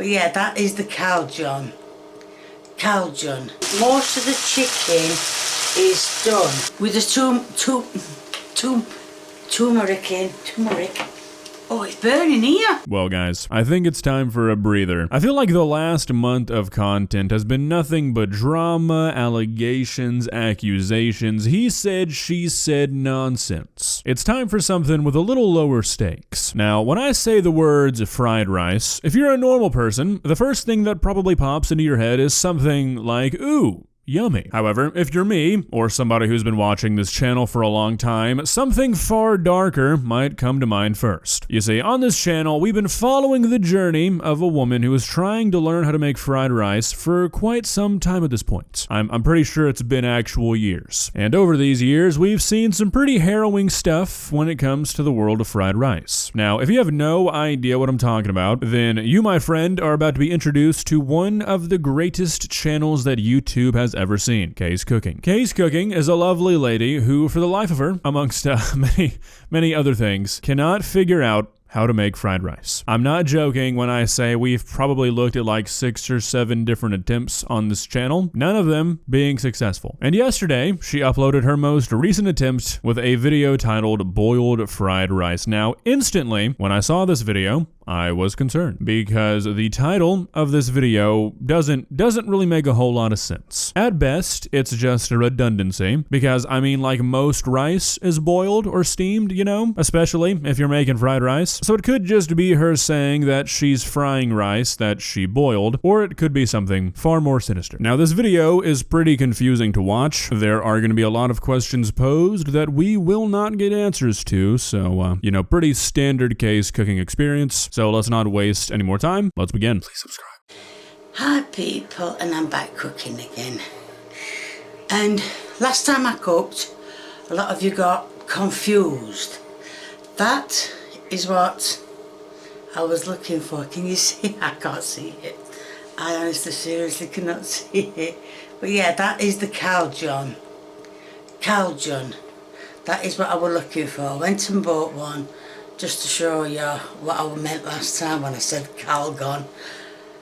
But yeah, that is the Cajun. Cajun. Most of the chicken is done with the turmeric. Oh, it's burning here. Well, guys, I think it's time for a breather. I feel like the last month of content has been nothing but drama, allegations, accusations, he said, she said nonsense. It's time for something with a little lower stakes. Now, when I say the words fried rice, if you're a normal person, the first thing that probably pops into your head is something like, ooh, yummy. However, if you're me, or somebody who's been watching this channel for a long time, something far darker might come to mind first. You see, on this channel, we've been following the journey of a woman who is trying to learn how to make fried rice for quite some time at this point. I'm pretty sure it's been actual years. And over these years, we've seen some pretty harrowing stuff when it comes to the world of fried rice. Now, if you have no idea what I'm talking about, then you, my friend, are about to be introduced to one of the greatest channels that YouTube has ever seen, Kay's Cooking. Kay's Cooking is a lovely lady who, for the life of her, amongst many other things, cannot figure out how to make fried rice. I'm not joking when I say we've probably looked at like 6 or 7 different attempts on this channel, none of them being successful. And yesterday, she uploaded her most recent attempt with a video titled Boiled Fried Rice. Now, instantly, when I saw this video, I was concerned because the title of this video doesn't really make a whole lot of sense. At best, it's just a redundancy because I mean, like, most rice is boiled or steamed, you know, especially if you're making fried rice. So it could just be her saying that she's frying rice that she boiled, or it could be something far more sinister. Now, this video is pretty confusing to watch. There are going to be a lot of questions posed that we will not get answers to, so, you know, pretty standard Kay's Cooking experience. So let's not waste any more time. Let's begin. Please subscribe. Hi people, and I'm back cooking again. And last time I cooked, a lot of you got confused. That is what I was looking for. Can you see? I can't see it. I honestly, seriously cannot see it. But yeah, that is the Cajun. Cajun. That is what I was looking for. I went and bought one. Just to show you what I meant last time when I said Calgon.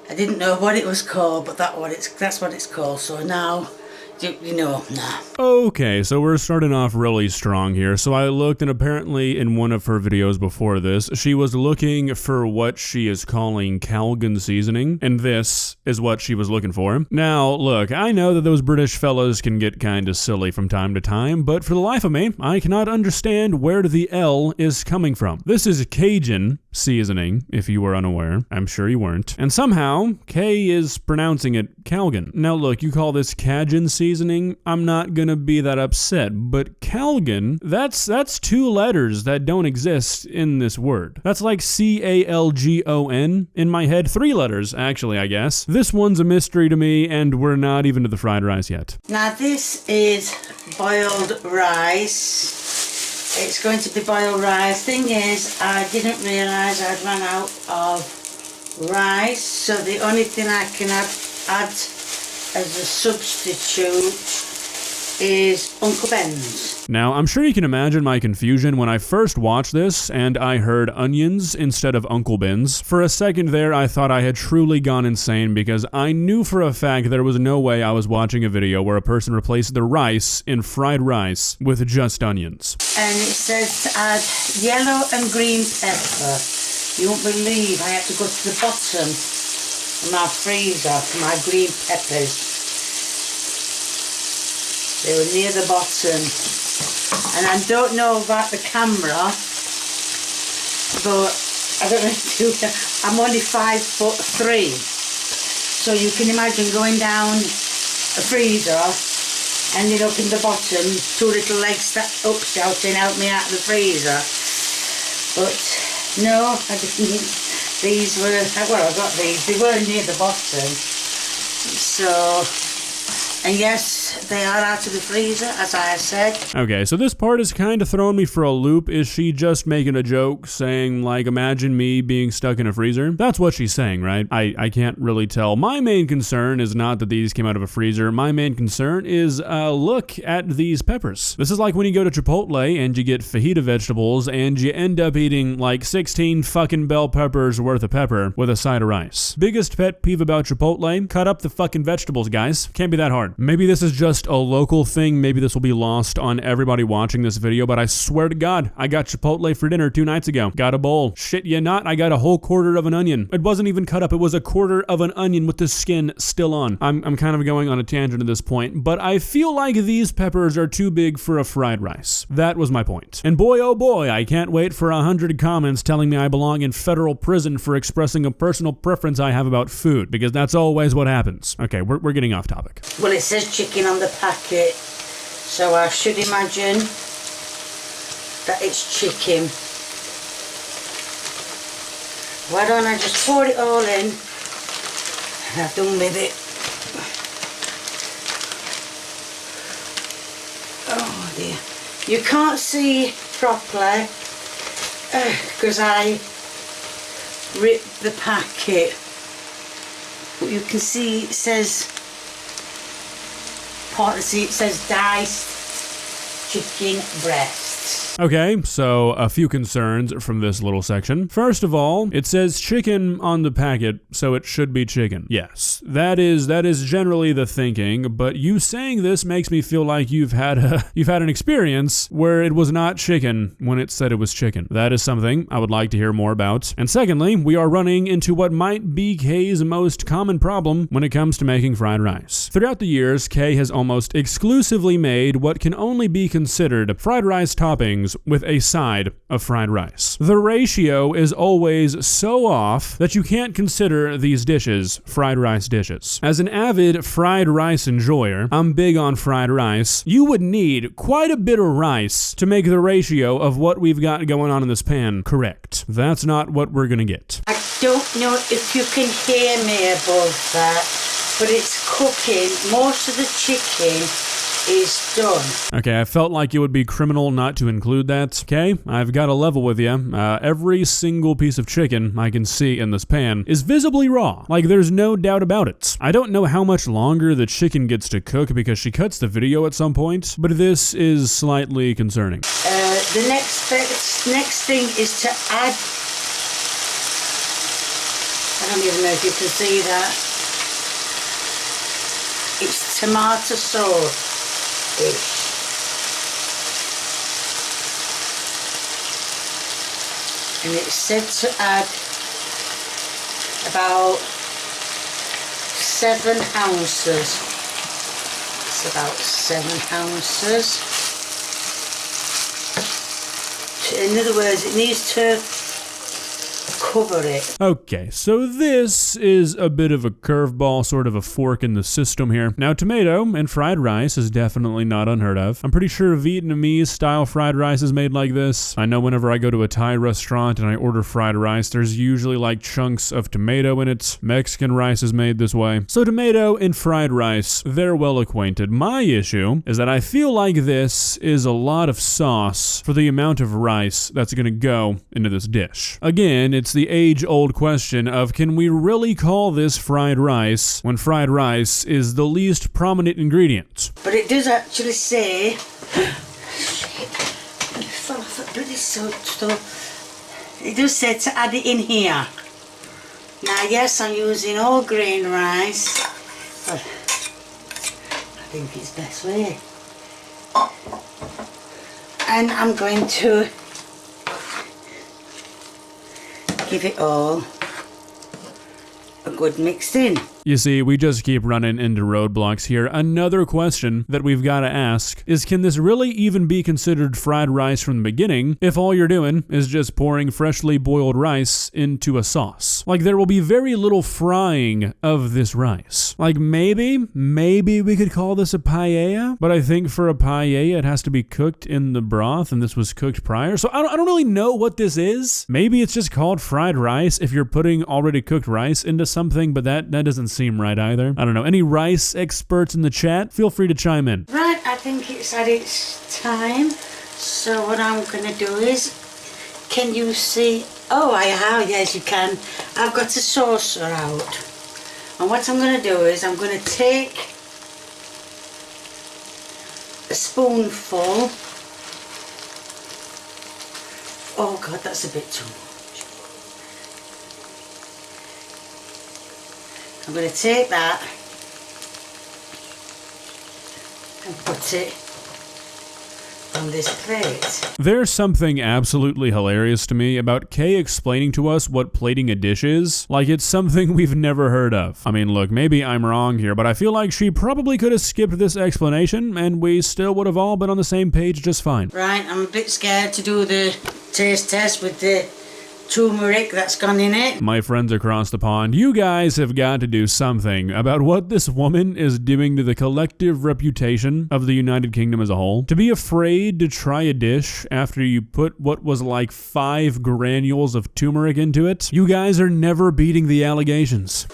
I didn't know what it was called, but that's what it's called. So now, you know now. Okay, so we're starting off really strong here. So I looked, and apparently in one of her videos before this, she was looking for what she is calling Calgon seasoning, and this is what she was looking for. Now, look, I know that those British fellas can get kind of silly from time to time, but for the life of me, I cannot understand where the L is coming from. This is Cajun seasoning, if you were unaware. I'm sure you weren't. And somehow, Kay is pronouncing it Calgon. Now look, you call this Cajun seasoning, I'm not gonna be that upset, but Calgon, that's 2 letters that don't exist in this word. That's like C-A-L-G-O-N in my head. 3 letters, actually, I guess. This one's a mystery to me, and we're not even to the fried rice yet. Now this is boiled rice. It's going to be boiled rice. Thing is, I didn't realise I'd run out of rice, so the only thing I can add as a substitute is Uncle Ben's. Now, I'm sure you can imagine my confusion when I first watched this and I heard onions instead of Uncle Ben's. For a second there, I thought I had truly gone insane because I knew for a fact there was no way I was watching a video where a person replaced the rice in fried rice with just onions. And it says to add yellow and green pepper. You won't believe I had to go to the bottom of my freezer for my green peppers. They were near the bottom. And I don't know about the camera, but I don't know if you, I'm only 5'3", so you can imagine going down a freezer, ending up in the bottom, 2 little legs up shouting, help me out of the freezer. But no, I didn't. These were, well, I got these, they were near the bottom, so And yes, they are out of the freezer, as I said. Okay, so this part is kind of throwing me for a loop. Is she just making a joke saying, like, imagine me being stuck in a freezer? That's what she's saying, right? I can't really tell. My main concern is not that these came out of a freezer. My main concern is look at these peppers. This is like when you go to Chipotle and you get fajita vegetables and you end up eating like 16 fucking bell peppers worth of pepper with a side of rice. Biggest pet peeve about Chipotle, cut up the fucking vegetables, guys. Can't be that hard. Maybe this is just a local thing. Maybe this will be lost on everybody watching this video, but I swear to God, I got Chipotle for dinner 2 nights ago. Got a bowl. Shit you not, I got a whole quarter of an onion. It wasn't even cut up. It was a quarter of an onion with the skin still on. I'm kind of going on a tangent at this point, but I feel like these peppers are too big for a fried rice. That was my point. And boy, oh boy, I can't wait for 100 comments telling me I belong in federal prison for expressing a personal preference I have about food, because that's always what happens. Okay, we're getting off topic. Well, it says chicken on the packet, so I should imagine that it's chicken. Why don't I just pour it all in and I've done with it. Oh dear. You can't see properly because I ripped the packet. But you can see it says, partly see it says diced chicken breast. Okay, so a few concerns from this little section. First of all, it says chicken on the packet, so it should be chicken. Yes, that is generally the thinking, but you saying this makes me feel like you've had an experience where it was not chicken when it said it was chicken. That is something I would like to hear more about. And secondly, we are running into what might be Kay's most common problem when it comes to making fried rice. Throughout the years, Kay has almost exclusively made what can only be considered fried rice toppings with a side of fried rice. The ratio is always so off that you can't consider these dishes fried rice dishes. As an avid fried rice enjoyer, I'm big on fried rice. You would need quite a bit of rice to make the ratio of what we've got going on in this pan correct. That's not what we're gonna get. I don't know if you can hear me above that, but it's cooking. Most of the chicken is done. Okay, I felt like it would be criminal not to include that. Okay, I've got a level with you. Every single piece of chicken I can see in this pan is visibly raw. Like, there's no doubt about it. I don't know how much longer the chicken gets to cook because she cuts the video at some point, but this is slightly concerning. The next thing is to add, I don't even know if you can see that, it's tomato sauce. And it's said to add about 7 ounces. It's about 7 ounces. In other words, it needs to cover it. Okay, so this is a bit of a curveball, sort of a fork in the system here. Now, tomato and fried rice is definitely not unheard of. I'm pretty sure Vietnamese style fried rice is made like this. I know whenever I go to a Thai restaurant and I order fried rice, there's usually like chunks of tomato in it. Mexican rice is made this way. So tomato and fried rice, they're well acquainted. My issue is that I feel like this is a lot of sauce for the amount of rice that's gonna go into this dish. Again, it's the age-old question of, can we really call this fried rice when fried rice is the least prominent ingredient? But it does actually say, shit, I fell off a bloody stuff. It does say to add it in here. Now yes, I'm using all grain rice, but I think it's best way. And I'm going to give it all a good mix in. You see, we just keep running into roadblocks here. Another question that we've got to ask is, can this really even be considered fried rice from the beginning if all you're doing is just pouring freshly boiled rice into a sauce? Like, there will be very little frying of this rice. Like, maybe we could call this a paella, but I think for a paella it has to be cooked in the broth, and this was cooked prior. So I don't really know what this is. Maybe it's just called fried rice if you're putting already cooked rice into something, but that doesn't seem right either. I don't know. Any rice experts in the chat? Feel free to chime in. Right, I think it's at its time. So what I'm going to do is, can you see? Oh, I have, yes you can. I've got a saucer out. And what I'm going to do is, I'm going to take a spoonful. Oh God, that's a bit too much. I'm going to take that and put it on this plate. There's something absolutely hilarious to me about Kay explaining to us what plating a dish is, like it's something we've never heard of. I mean, look, maybe I'm wrong here, but I feel like she probably could have skipped this explanation and we still would have all been on the same page just fine. Right, I'm a bit scared to do the taste test with the turmeric that's gone in it. My friends across the pond, you guys have got to do something about what this woman is doing to the collective reputation of the United Kingdom as a whole. To be afraid to try a dish after you put what was like 5 granules of turmeric into it, you guys are never beating the allegations.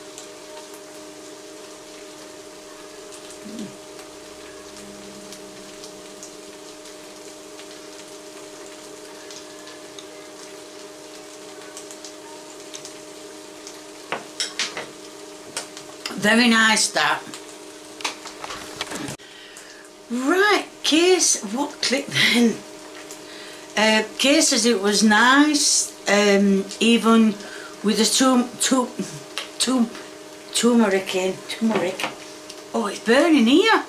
Very nice, that. Right, Kay, what clicked then? Kay says it was nice, even with the turmeric. Oh, it's burning here.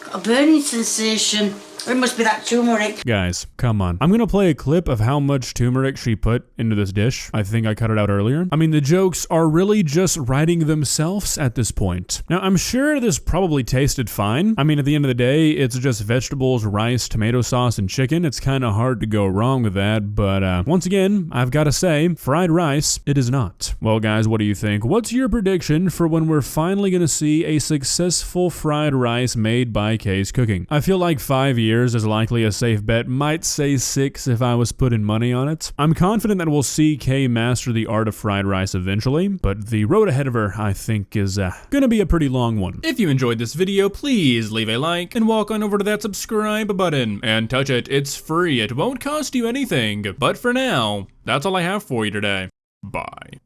Got a burning sensation. It must be that turmeric. Guys, come on. I'm gonna play a clip of how much turmeric she put into this dish. I think I cut it out earlier. I mean, the jokes are really just writing themselves at this point. Now, I'm sure this probably tasted fine. I mean, at the end of the day, it's just vegetables, rice, tomato sauce, and chicken. It's kind of hard to go wrong with that, but once again, I've gotta say, fried rice, it is not. Well, guys, what do you think? What's your prediction for when we're finally gonna see a successful fried rice made by Kay's Cooking? I feel like 5 years is likely a safe bet. Might say 6 if I was putting money on it. I'm confident that we'll see Kay master the art of fried rice eventually, but the road ahead of her, I think, is gonna be a pretty long one. If you enjoyed this video, please leave a like and walk on over to that subscribe button and touch it. It's free. It won't cost you anything. But for now, that's all I have for you today. Bye.